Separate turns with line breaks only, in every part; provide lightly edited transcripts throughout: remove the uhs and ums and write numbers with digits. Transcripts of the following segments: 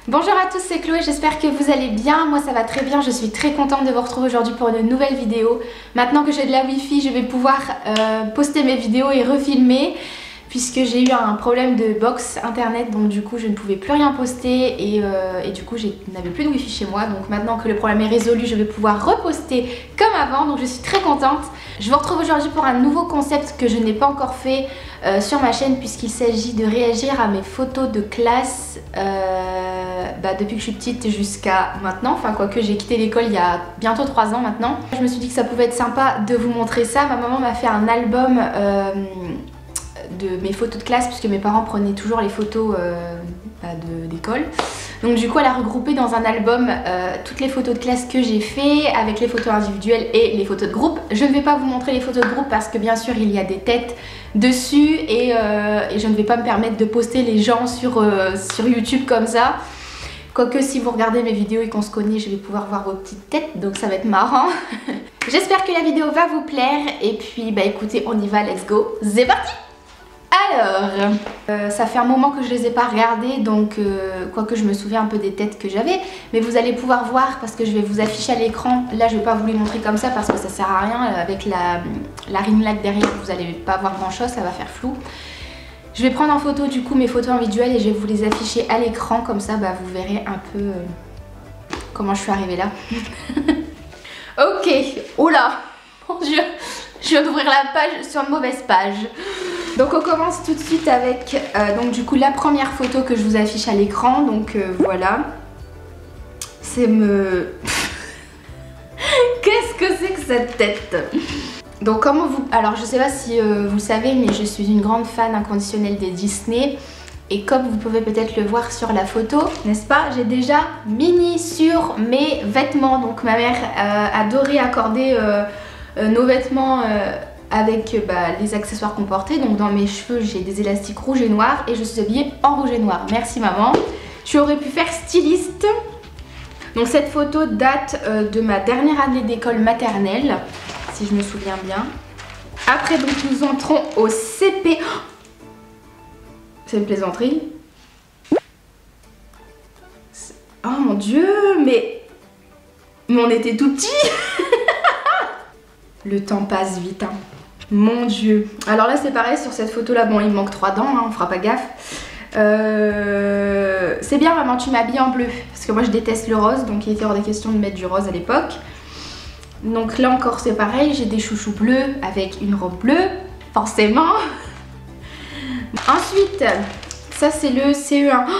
Bonjour à tous, c'est Chloé, j'espère que vous allez bien. Moi ça va très bien, je suis très contente de vous retrouver aujourd'hui pour une nouvelle vidéo. Maintenant que j'ai de la wifi, je vais pouvoir poster mes vidéos et refilmer, puisque j'ai eu un problème de box internet, donc du coup je ne pouvais plus rien poster et du coup je n'avais plus de wifi chez moi. Donc maintenant que le problème est résolu, je vais pouvoir reposter comme avant, donc je suis très contente. Je vous retrouve aujourd'hui pour un nouveau concept que je n'ai pas encore fait sur ma chaîne, puisqu'il s'agit de réagir à mes photos de classe depuis que je suis petite jusqu'à maintenant. Enfin quoique j'ai quitté l'école il y a bientôt 3 ans maintenant. Je me suis dit que ça pouvait être sympa de vous montrer ça. Ma maman m'a fait un album de mes photos de classe, puisque mes parents prenaient toujours les photos d'école. Donc du coup elle a regroupé dans un album toutes les photos de classe que j'ai fait, avec les photos individuelles et les photos de groupe. Je ne vais pas vous montrer les photos de groupe parce que bien sûr il y a des têtes dessus et je ne vais pas me permettre de poster les gens sur YouTube comme ça. Quoique si vous regardez mes vidéos et qu'on se connaît, je vais pouvoir voir vos petites têtes, donc ça va être marrant. J'espère que la vidéo va vous plaire et puis écoutez, on y va, let's go, c'est parti! Alors, ça fait un moment que je les ai pas regardées, donc quoique je me souviens un peu des têtes que j'avais, mais vous allez pouvoir voir parce que je vais vous afficher à l'écran. Là je vais pas vous les montrer comme ça parce que ça sert à rien, avec la ring light derrière vous allez pas voir grand chose, ça va faire flou. Je vais prendre en photo du coup mes photos individuelles et je vais vous les afficher à l'écran, comme ça vous verrez un peu comment je suis arrivée là. Ok, oula, mon dieu, je viens d'ouvrir la page sur une mauvaise page. Donc on commence tout de suite avec donc du coup la première photo que je vous affiche à l'écran. Donc voilà, c'est me... Qu'est-ce que c'est que cette tête? Donc comment vous... Alors je sais pas si vous le savez, mais je suis une grande fan inconditionnelle des Disney. Et comme vous pouvez peut-être le voir sur la photo, n'est-ce pas, j'ai déjà Minnie sur mes vêtements. Donc ma mère adorait accorder nos vêtements avec les accessoires qu'on portait. Donc dans mes cheveux j'ai des élastiques rouges et noirs et je suis habillée en rouge et noir. Merci maman. Tu aurais pu faire styliste. Donc cette photo date de ma dernière année d'école maternelle, si je me souviens bien. Après donc nous entrons au CP. Oh, c'est une plaisanterie. Oh mon dieu, mais on était tout petits. Le temps passe vite, hein. Mon dieu. Alors là c'est pareil sur cette photo là, bon il me manque 3 dents, hein, on fera pas gaffe. C'est bien maman, tu m'habilles en bleu, parce que moi je déteste le rose, donc il était hors des questions de mettre du rose à l'époque. Donc là encore c'est pareil, j'ai des chouchous bleus avec une robe bleue, forcément. Ensuite, ça c'est le CE1. Oh,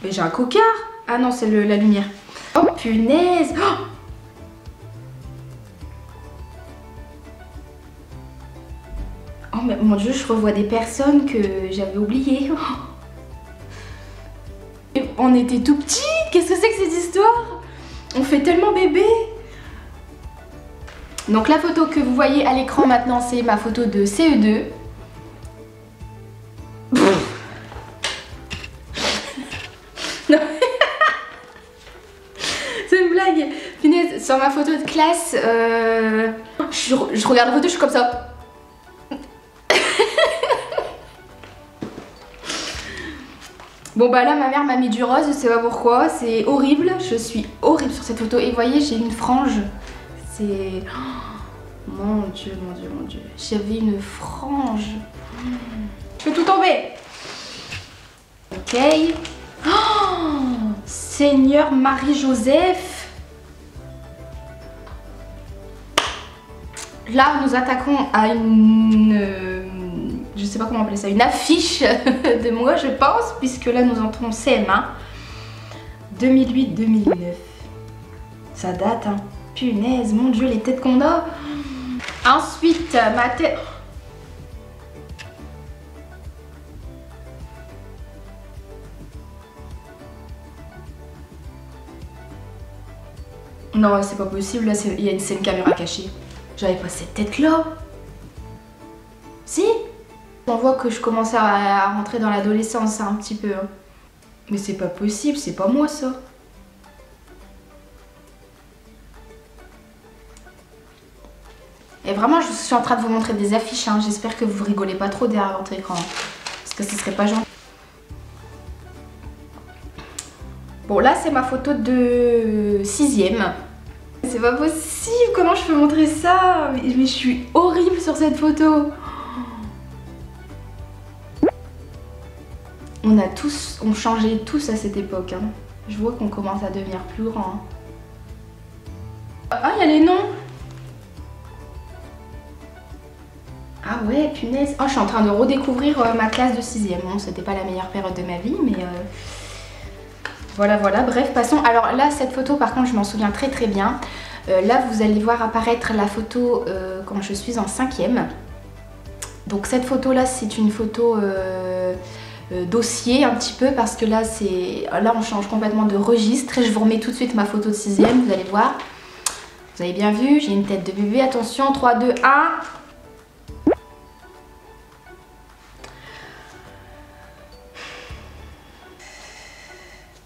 mais j'ai un cocard. Ah non, c'est la lumière. Oh punaise. Oh, oh mais mon dieu, je revois des personnes que j'avais oubliées. Oh. On était tout petits. Qu'est-ce que c'est que cette histoire? On fait tellement bébé. Donc la photo que vous voyez à l'écran maintenant, c'est ma photo de CE2. C'est une blague. Punaise, sur ma photo de classe, je regarde la photo, je suis comme ça. Bon bah là ma mère m'a mis du rose, je sais pas pourquoi, c'est horrible, je suis horrible sur cette photo. Et vous voyez j'ai une frange, c'est... Oh, mon dieu, mon dieu, mon dieu, j'avais une frange. Je fais tout tomber. Ok. Oh, Seigneur Marie-Joseph. Là nous attaquons à une... je sais pas comment appeler ça, une affiche de moi je pense, puisque là nous entrons CM1 2008-2009. Ça date hein, punaise, mon dieu les têtes qu'on a. Ensuite ma tête... Non c'est pas possible, là c'est une caméra cachée. J'avais pas cette tête là. Si? On voit que je commence à rentrer dans l'adolescence un petit peu. Mais c'est pas possible, c'est pas moi ça. Et vraiment, je suis en train de vous montrer des affiches, hein. J'espère que vous rigolez pas trop derrière votre écran. Parce que ce serait pas gentil. Bon là c'est ma photo de 6ème. C'est pas possible, comment je peux montrer ça? Mais je suis horrible sur cette photo. On changeait tous à cette époque. Hein. Je vois qu'on commence à devenir plus grand. Hein. Ah, il y a les noms. Ah ouais, punaise. Oh, je suis en train de redécouvrir ma classe de 6ème. Bon, c'était pas la meilleure période de ma vie, mais voilà, voilà. Bref, passons. Alors là, cette photo, par contre, je m'en souviens très très bien. Là, vous allez voir apparaître la photo quand je suis en 5ème. Donc cette photo-là, c'est une photo dossier un petit peu parce que là, on change complètement de registre. Et je vous remets tout de suite ma photo de 6ème, vous allez voir. Vous avez bien vu, j'ai une tête de bébé. Attention, 3, 2, 1.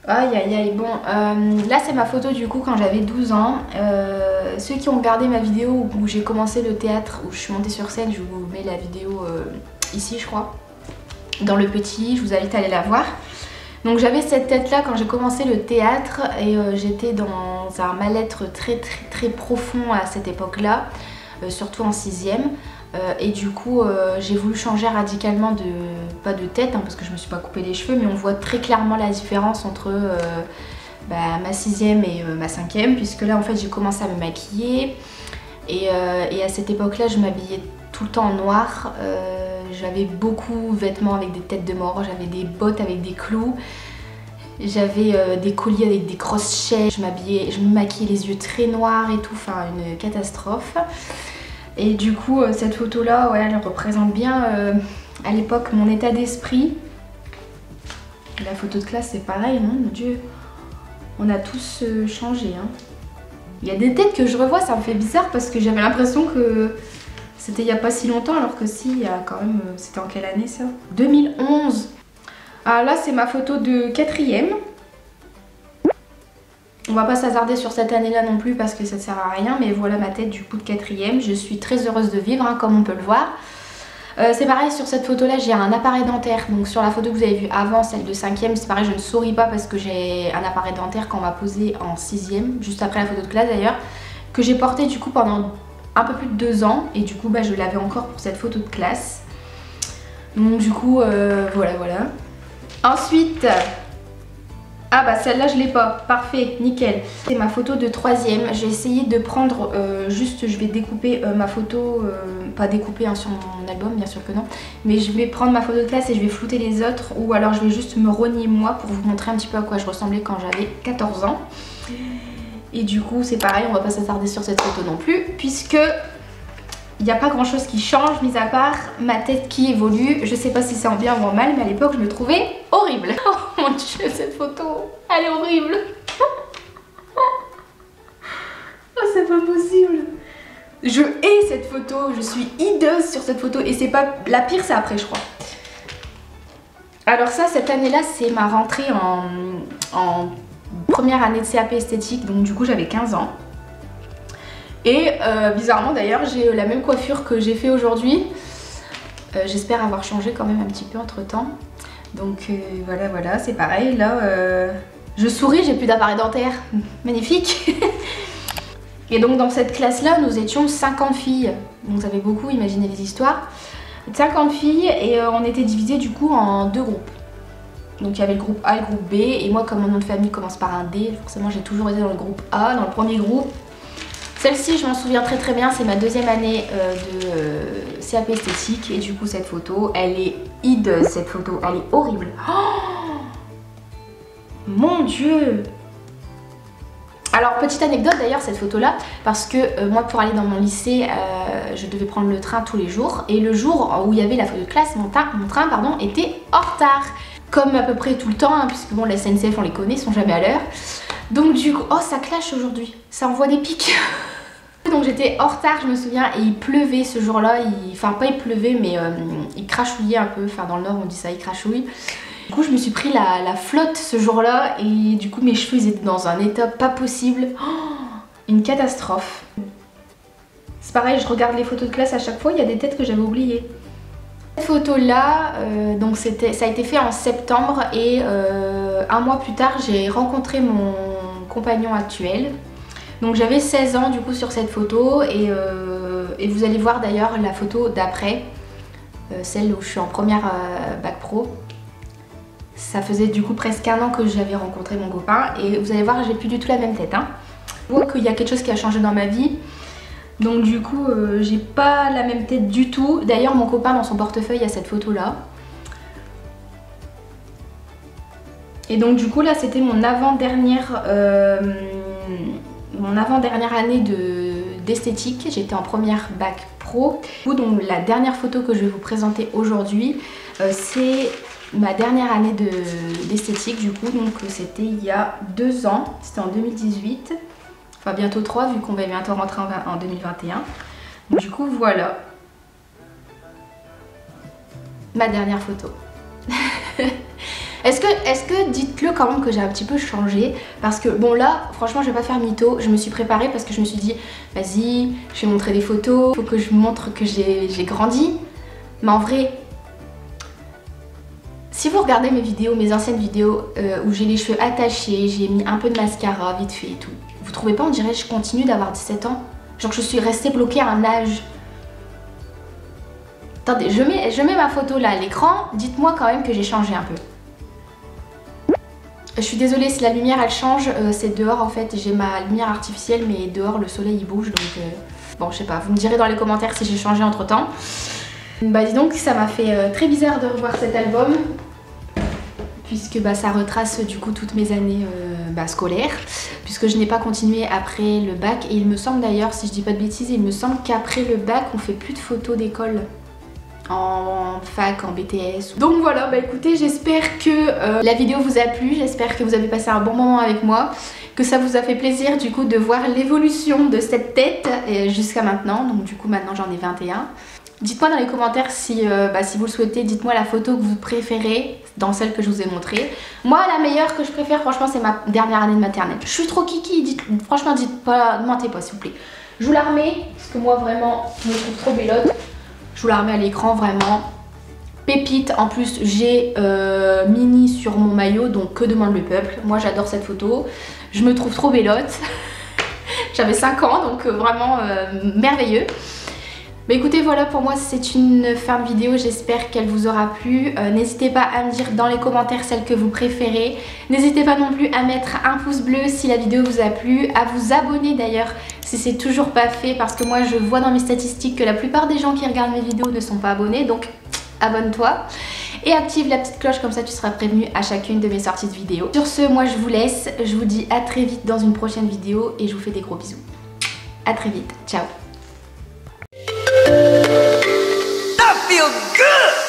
Aïe aïe aïe, bon, là c'est ma photo du coup quand j'avais 12 ans. Ceux qui ont regardé ma vidéo où j'ai commencé le théâtre, où je suis montée sur scène, je vous mets la vidéo ici je crois, dans le petit, je vous invite à aller la voir. Donc j'avais cette tête là quand j'ai commencé le théâtre et j'étais dans un mal-être très très très profond à cette époque là, surtout en 6ème. Et du coup j'ai voulu changer radicalement pas de tête hein, parce que je me suis pas coupé les cheveux, mais on voit très clairement la différence entre ma 6ème et ma 5ème, puisque là en fait j'ai commencé à me maquiller et à cette époque là je m'habillais tout le temps en noir. J'avais beaucoup de vêtements avec des têtes de mort, j'avais des bottes avec des clous, j'avais des colliers avec des crochets, je me maquillais les yeux très noirs et tout, enfin une catastrophe. Et du coup cette photo là, ouais, elle représente bien à l'époque mon état d'esprit. La photo de classe c'est pareil, non mon Dieu. On a tous changé. Hein. Il y a des têtes que je revois, ça me fait bizarre parce que j'avais l'impression que c'était il n'y a pas si longtemps, alors que si, il y a quand même... C'était en quelle année ça? 2011. Ah là c'est ma photo de 4ème. On va pas s'hasarder sur cette année là non plus parce que ça sert à rien, mais voilà ma tête du coup de 4ème. Je suis très heureuse de vivre hein, comme on peut le voir. C'est pareil, sur cette photo là j'ai un appareil dentaire. Donc sur la photo que vous avez vue avant, celle de 5ème, c'est pareil, je ne souris pas parce que j'ai un appareil dentaire qu'on m'a posé en 6ème, juste après la photo de classe d'ailleurs, que j'ai porté du coup pendant un peu plus de 2 ans. Et du coup bah, je l'avais encore pour cette photo de classe. Donc du coup voilà voilà. Ensuite... Ah bah celle-là je l'ai pas, parfait, nickel. C'est ma photo de 3ème, j'ai essayé de prendre, juste je vais découper ma photo, pas découper hein, sur mon album bien sûr que non, mais je vais prendre ma photo de classe et je vais flouter les autres, ou alors je vais juste me renier moi pour vous montrer un petit peu à quoi je ressemblais quand j'avais 14 ans. Et du coup c'est pareil, on va pas s'attarder sur cette photo non plus, puisque il n'y a pas grand chose qui change, mis à part ma tête qui évolue. Je sais pas si c'est en bien ou en mal, mais à l'époque je me trouvais horrible. Oh mon Dieu, cette photo, elle est horrible. Oh, c'est pas possible. Je hais cette photo, je suis hideuse sur cette photo. Et c'est pas la pire, c'est après je crois. Alors ça, cette année-là, c'est ma rentrée en première année de CAP esthétique. Donc du coup j'avais 15 ans. Et bizarrement d'ailleurs j'ai la même coiffure que j'ai fait aujourd'hui. J'espère avoir changé quand même un petit peu entre temps. Donc voilà voilà, c'est pareil. Là je souris, j'ai plus d'appareil dentaire. Magnifique. Et donc dans cette classe là nous étions 50 filles. Donc ça fait beaucoup, imaginez les histoires. 50 filles et on était divisés du coup en 2 groupes. Donc il y avait le groupe A et le groupe B. Et moi comme mon nom de famille commence par un D, forcément j'ai toujours été dans le groupe A, dans le premier groupe. Celle-ci, je m'en souviens très très bien, c'est ma 2e année de CAP esthétique. Et du coup, cette photo, elle est hideuse, cette photo, elle est horrible. Oh mon Dieu! Alors, petite anecdote d'ailleurs, cette photo-là, parce que moi, pour aller dans mon lycée, je devais prendre le train tous les jours. Et le jour où il y avait la photo de classe, mon train était en retard. Comme à peu près tout le temps, hein, puisque bon, la SNCF, on les connaît, ils sont jamais à l'heure. Donc du coup, oh ça clash aujourd'hui, ça envoie des pics. Donc j'étais en retard, je me souviens, et il pleuvait ce jour-là, enfin pas il pleuvait mais il crachouillait un peu, enfin dans le nord on dit ça, il crachouille. Du coup je me suis pris la flotte ce jour-là et du coup mes cheveux ils étaient dans un état pas possible. Oh, une catastrophe. C'est pareil, je regarde les photos de classe à chaque fois, il y a des têtes que j'avais oubliées. Cette photo là, donc ça a été fait en septembre et un mois plus tard, j'ai rencontré mon compagnon actuel. Donc j'avais 16 ans du coup sur cette photo et vous allez voir d'ailleurs la photo d'après, celle où je suis en première bac pro. Ça faisait du coup presque un an que j'avais rencontré mon copain et vous allez voir, j'ai plus du tout la même tête. Hein. Je vois qu'il y a quelque chose qui a changé dans ma vie. Donc du coup, j'ai pas la même tête du tout. D'ailleurs, mon copain dans son portefeuille a cette photo là. Et donc du coup là, c'était mon avant-dernière année d'esthétique. J'étais en première bac pro. Donc la dernière photo que je vais vous présenter aujourd'hui, c'est ma dernière année d'esthétique du coup. Donc c'était il y a 2 ans, c'était en 2018. Enfin bientôt 3 vu qu'on va bientôt rentrer en 2021. Donc, du coup voilà. Ma dernière photo. Est-ce que dites-le quand même que j'ai un petit peu changé, parce que bon là franchement je vais pas faire mytho, je me suis préparée parce que je me suis dit vas-y je vais montrer des photos, faut que je montre que j'ai grandi. Mais en vrai, si vous regardez mes vidéos, mes anciennes vidéos où j'ai les cheveux attachés, j'ai mis un peu de mascara vite fait et tout, vous trouvez pas on dirait que je continue d'avoir 17 ans? Genre que je suis restée bloquée à un âge. Attendez, je mets ma photo là à l'écran, dites-moi quand même que j'ai changé un peu. Je suis désolée si la lumière elle change, c'est dehors en fait, j'ai ma lumière artificielle mais dehors le soleil il bouge donc bon je sais pas, vous me direz dans les commentaires si j'ai changé entre temps. Bah dis donc ça m'a fait très bizarre de revoir cet album puisque bah, ça retrace du coup toutes mes années scolaires puisque je n'ai pas continué après le bac et il me semble d'ailleurs, si je dis pas de bêtises, il me semble qu'après le bac on fait plus de photos d'école. En fac, en BTS. Donc voilà, bah écoutez, j'espère que la vidéo vous a plu, j'espère que vous avez passé un bon moment avec moi, que ça vous a fait plaisir du coup de voir l'évolution de cette tête jusqu'à maintenant. Donc du coup maintenant j'en ai 21. Dites-moi dans les commentaires si vous le souhaitez, dites-moi la photo que vous préférez dans celle que je vous ai montrée. Moi la meilleure que je préfère franchement c'est ma dernière année de maternelle. Je suis trop kiki, franchement dites pas, ne mentez pas s'il vous plaît. Je vous la remets parce que moi vraiment je me trouve trop bellotte. Je vous la remets à l'écran, vraiment pépite. En plus j'ai Mini sur mon maillot, donc que demande le peuple. Moi j'adore cette photo, je me trouve trop bellotte. J'avais 5 ans donc vraiment merveilleux. Mais écoutez, voilà, pour moi c'est une fin de vidéo, j'espère qu'elle vous aura plu. N'hésitez pas à me dire dans les commentaires celle que vous préférez. N'hésitez pas non plus à mettre un pouce bleu si la vidéo vous a plu, à vous abonner d'ailleurs si c'est toujours pas fait, parce que moi je vois dans mes statistiques que la plupart des gens qui regardent mes vidéos ne sont pas abonnés, donc abonne-toi. Et active la petite cloche, comme ça tu seras prévenu à chacune de mes sorties de vidéos. Sur ce, moi je vous laisse, je vous dis à très vite dans une prochaine vidéo et je vous fais des gros bisous. À très vite, ciao.
I feel good!